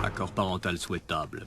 Accord parental souhaitable.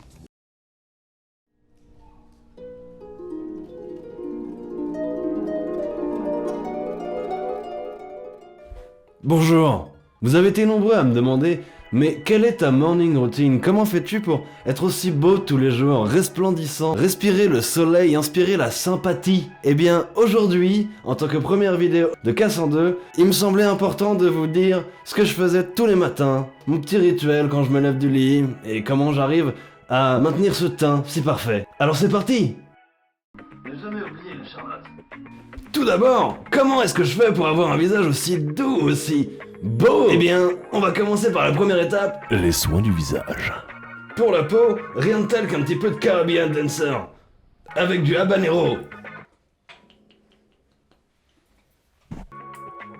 Bonjour. Vous avez été nombreux à me demander, mais quelle est ta morning routine? Comment fais-tu pour être aussi beau tous les jours, resplendissant, respirer le soleil, inspirer la sympathie? Eh bien, aujourd'hui, en tant que première vidéo de Casse en deux, il me semblait important de vous dire ce que je faisais tous les matins, mon petit rituel quand je me lève du lit, et comment j'arrive à maintenir ce teint si parfait. Alors c'est parti! Ne jamais oublier le Charlotte. Tout d'abord, comment est-ce que je fais pour avoir un visage aussi doux, aussi beau? Eh bien, on va commencer par la première étape. Les soins du visage. Pour la peau, rien de tel qu'un petit peu de Caribbean Dancer. Avec du habanero.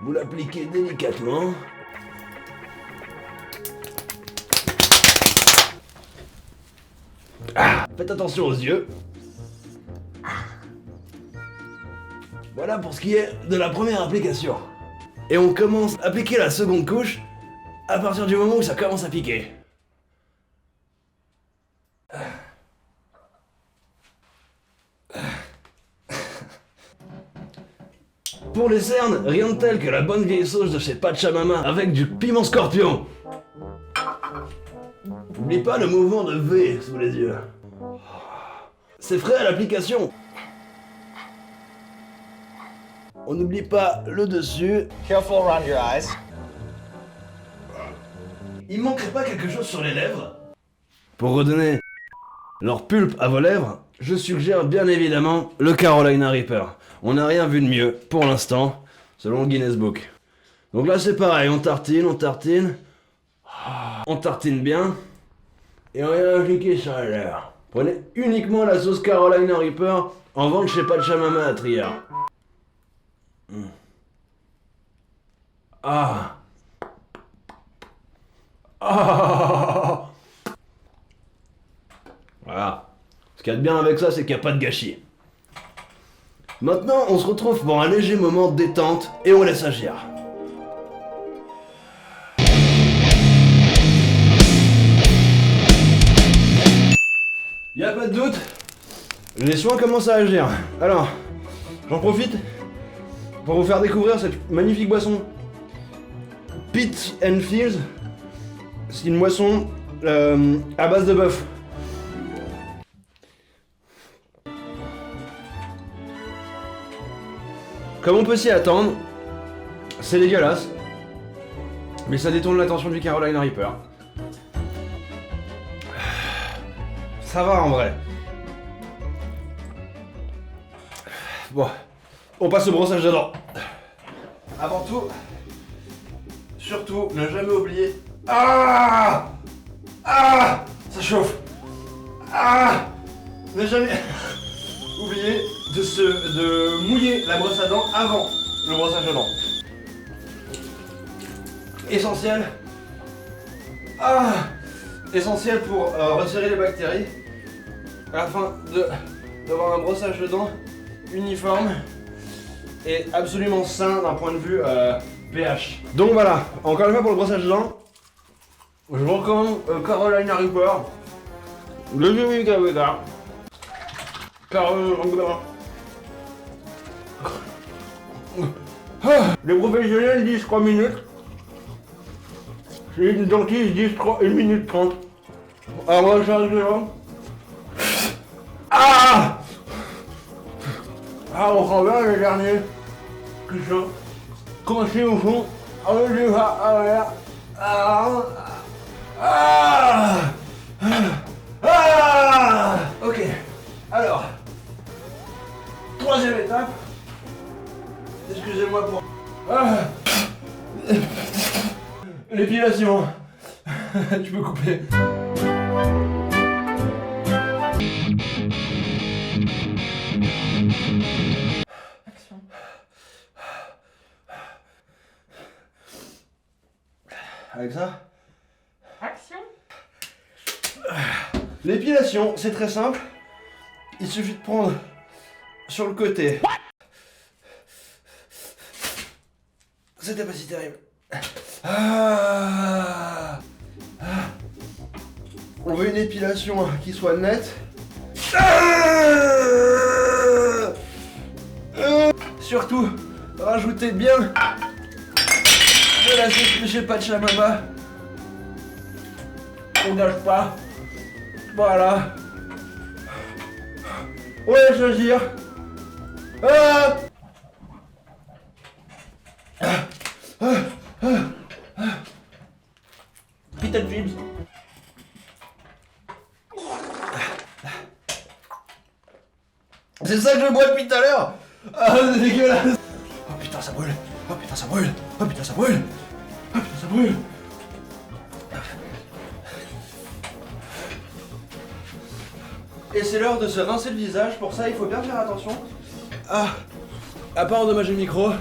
Vous l'appliquez délicatement. Ah, faites attention aux yeux. Voilà pour ce qui est de la première application. Et on commence à appliquer la seconde couche à partir du moment où ça commence à piquer. Pour les cernes, rien de tel que la bonne vieille sauce de chez Pachamama avec du piment scorpion. N'oublie pas le mouvement de V sous les yeux. C'est frais à l'application. On n'oublie pas le dessus. Careful around your eyes. Il manquerait pas quelque chose sur les lèvres? Pour redonner leur pulpe à vos lèvres, je suggère bien évidemment le Carolina Reaper. On n'a rien vu de mieux pour l'instant, selon le Guinness Book. Donc là c'est pareil, on tartine bien, et on vient appliquer sur les lèvres. Prenez uniquement la sauce Carolina Reaper en vente chez Pachamama à Trier. Ah. Ah. Voilà. Ce qu'il y a de bien avec ça, c'est qu'il n'y a pas de gâchis. Maintenant, on se retrouve pour un léger moment de détente et on laisse agir. Y a pas de doute, les soins commencent à agir. Alors, j'en profite pour vous faire découvrir cette magnifique boisson Pit and Fields. C'est une boisson à base de bœuf. Comme on peut s'y attendre, c'est dégueulasse, mais ça détourne l'attention du Carolina Reaper. Ça va en vrai. Bon, on passe au brossage de dents. Avant tout, surtout, ne jamais oublier. Ah! Ah! Ça chauffe. Ah! Ne jamais oublier de mouiller la brosse à dents avant le brossage de dents. Essentiel. Ah! Essentiel pour retirer les bactéries afin d'avoir un brossage de dents uniforme et absolument sain d'un point de vue pH. Donc voilà, encore une fois pour le brossage de dents, je vous recommande Carolina Reaper, le vieux Carolina Reaper. Les professionnels disent 3 minutes. Les dentistes disent 1 minute 30. Alors moi j'arrive là. Ah! Ah, on revient les derniers. Clichés. Coincé au fond. Ah, ok. Alors, troisième étape. Excusez-moi pour... L'épilation. Tu peux couper. Action. Avec ça? Action. L'épilation, c'est très simple. Il suffit de prendre sur le côté. C'était pas si terrible. Ah. On veut une épilation qui soit nette. Surtout, rajoutez bien de la sauce chez Pachamama. On gâche pas. Voilà. Ouais, je gire. Pita Dreams. C'est ça que je bois depuis tout à l'heure. Ah, c'est dégueulasse. Oh putain, ça brûle. Oh putain, ça brûle. Oh putain, ça brûle. Oh putain, ça brûle. Et c'est l'heure de se rincer le visage. Pour ça, il faut bien faire attention à pas endommager le micro.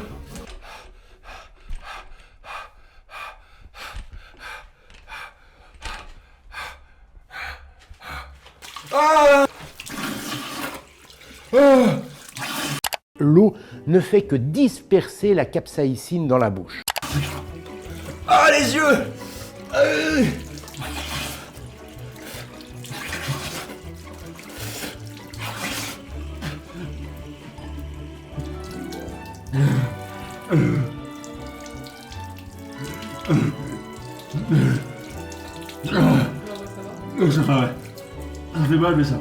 L'eau ne fait que disperser la capsaïcine dans la bouche. Ah, les yeux. Ça va, ouais. Ça fait mal, mais ça.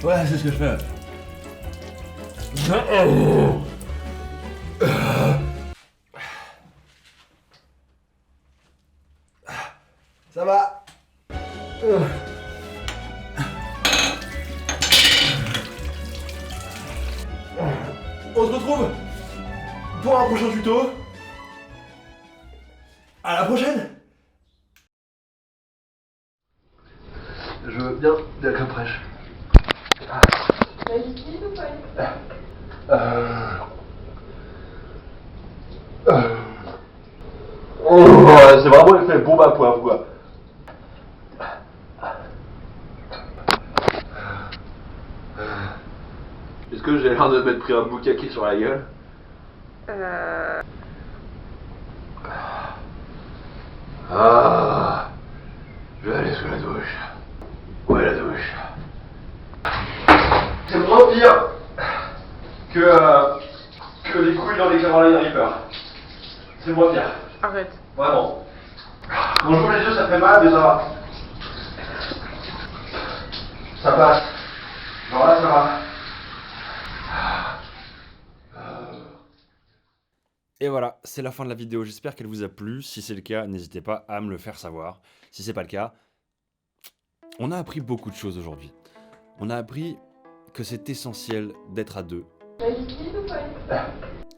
Ouais, c'est ce que je fais. Ça va. On se retrouve pour un prochain tuto. À la prochaine. Je veux bien de la crème fraîche. La liquide ou pas liquide? C'est vraiment l'effet bombe à poivre, quoi. Est-ce que j'ai l'air de m'être pris un boucaquet sur la gueule? Ah, je vais aller sous la douche. Où est la douche? C'est moins pire que les couilles dans les Carolina Reaper. C'est moins pire. Arrête. Vraiment. Bonjour les yeux, ça fait mal, mais ça va. Ça passe. Genre là, ça va. Et voilà, c'est la fin de la vidéo. J'espère qu'elle vous a plu. Si c'est le cas, n'hésitez pas à me le faire savoir. Si c'est pas le cas, on a appris beaucoup de choses aujourd'hui. On a appris que c'est essentiel d'être à deux. La liquide ou pas liquide?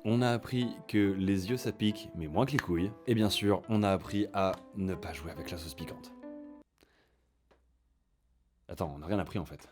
On a appris que les yeux ça pique, mais moins que les couilles. Et bien sûr, on a appris à ne pas jouer avec la sauce piquante. Attends, on n'a rien appris en fait.